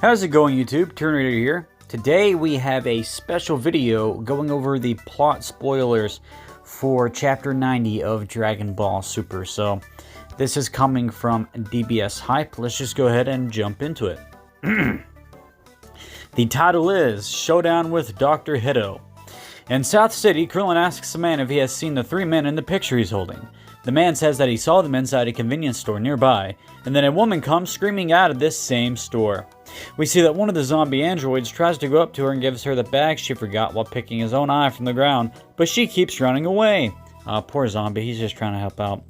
How's it going, YouTube? Turner here. Today we have a special video going over the plot spoilers for Chapter 90 of Dragon Ball Super. So this is coming from DBS Hype. Let's just go ahead and jump into it. The title is Showdown with Dr. Hedo. In South City, Krillin asks a man if he has seen the three men in the picture he's holding. The man says that he saw them inside a convenience store nearby, and then a woman comes screaming out of this same store. We see that one of the zombie androids tries to go up to her and gives her the bag she forgot while picking his own eye from the ground, but she keeps running away. Poor zombie, he's just trying to help out.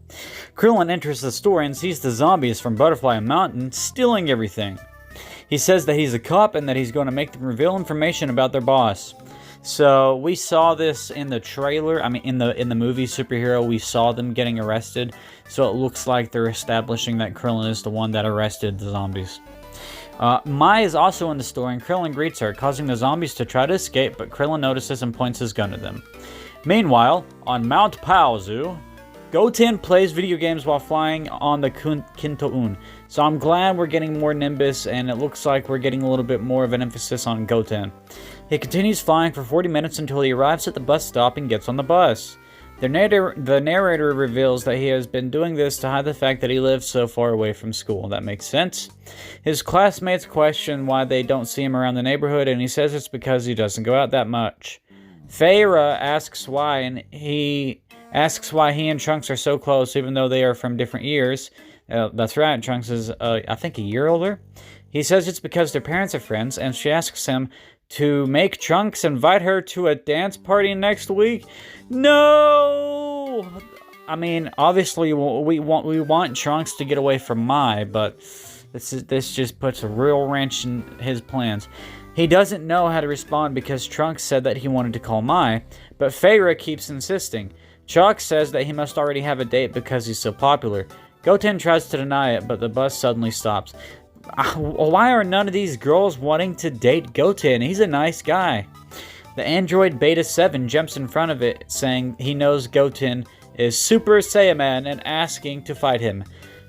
Krillin enters the store and sees the zombies from Butterfly Mountain stealing everything. He says that he's a cop and that he's going to make them reveal information about their boss. So we saw this in the trailer. In the movie Superhero, we saw them getting arrested. So it looks like they're establishing that Krillin is the one that arrested the zombies. Mai is also in the store, and Krillin greets her, causing the zombies to try to escape, but Krillin notices and points his gun at them. Meanwhile, on Mount Paozu, Goten plays video games while flying on the Kinto-un. So I'm glad we're getting more Nimbus, and it looks like we're getting a little bit more of an emphasis on Goten. He continues flying for 40 minutes until he arrives at the bus stop and gets on the bus. The narrator reveals that he has been doing this to hide the fact that he lives so far away from school. That makes sense. His classmates question why they don't see him around the neighborhood, and he says it's because he doesn't go out that much. Feyre asks why, and he asks why he and Trunks are so close even though they are from different years. That's right, Trunks is, I think, a year older. He says it's because their parents are friends, and she asks him to make Trunks invite her to a dance party next week. No! I mean, obviously we want Trunks to get away from Mai, but this just puts a real wrench in his plans. He doesn't know how to respond because Trunks said that he wanted to call Mai, but Feyre keeps insisting. Chuck says that he must already have a date because he's so popular. Goten tries to deny it, but the bus suddenly stops. Why are none of these girls wanting to date Goten? He's a nice guy. The android Beta 7 jumps in front of it, saying he knows Goten is Super Saiyaman and asking to fight him.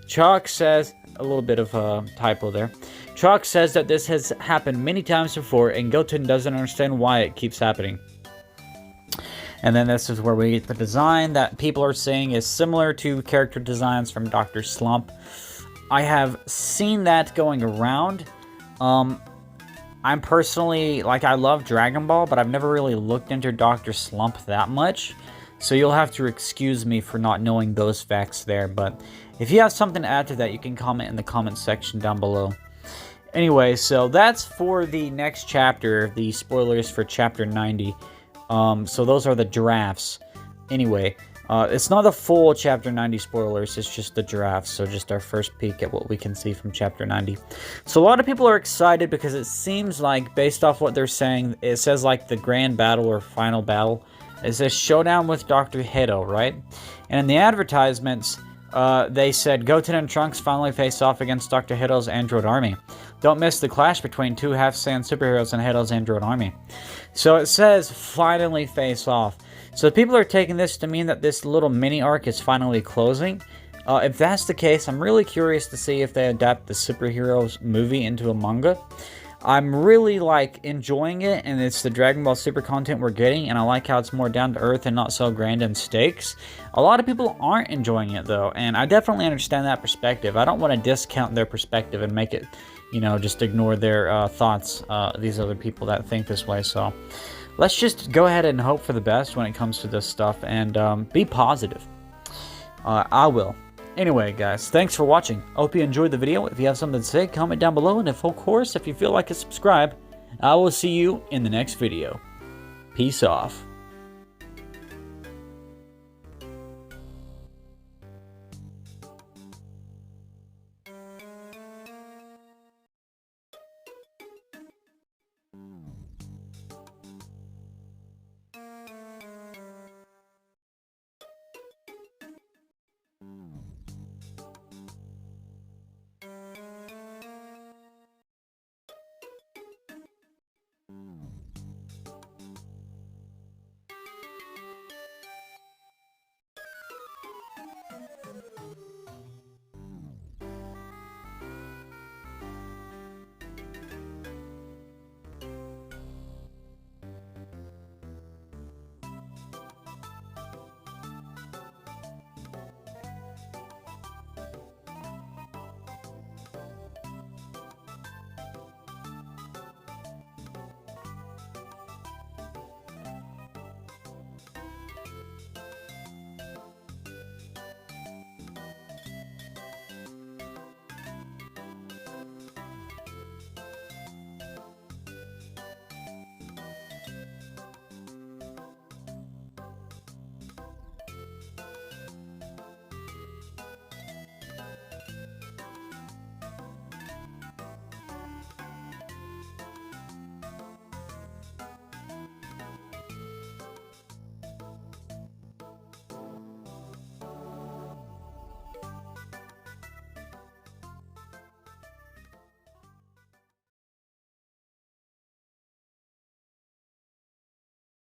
Chalk says, a little bit of a typo there. Chalk says that this has happened many times before, and Goten doesn't understand why it keeps happening. And then this is where we get the design that people are saying is similar to character designs from Dr. Slump. I have seen that going around. I'm personally, I love Dragon Ball, but I've never really looked into Dr. Slump that much. So you'll have to excuse me for not knowing those facts there. But if you have something to add to that, you can comment in the comment section down below. Anyway, so that's for the next chapter, the spoilers for Chapter 90. So those are the drafts. Anyway, it's not the full Chapter 90 spoilers, it's just the drafts, so just our first peek at what we can see from Chapter 90. So a lot of people are excited because it seems like, based off what they're saying, it says like the grand battle or final battle. It says showdown with Dr. Hedo, right? And in the advertisements, they said Goten and Trunks finally face off against Dr. Hedo's android army. Don't miss the clash between two half-Saiyan superheroes and Hedo's android army. So it says finally face off. So people are taking this to mean that this little mini arc is finally closing. If that's the case, I'm really curious to see if they adapt the superheroes movie into a manga. I'm really enjoying it, and it's the Dragon Ball Super content we're getting, and I like how it's more down to earth and not so grand in stakes. A lot of people aren't enjoying it though, and I definitely understand that perspective. I don't want to discount their perspective and make it, just ignore their thoughts, these other people that think this way. So let's just go ahead and hope for the best when it comes to this stuff, and be positive. I will. Anyway, guys, thanks for watching. I hope you enjoyed the video. If you have something to say, comment down below, and if you feel like it, subscribe. I will see you in the next video. Peace off.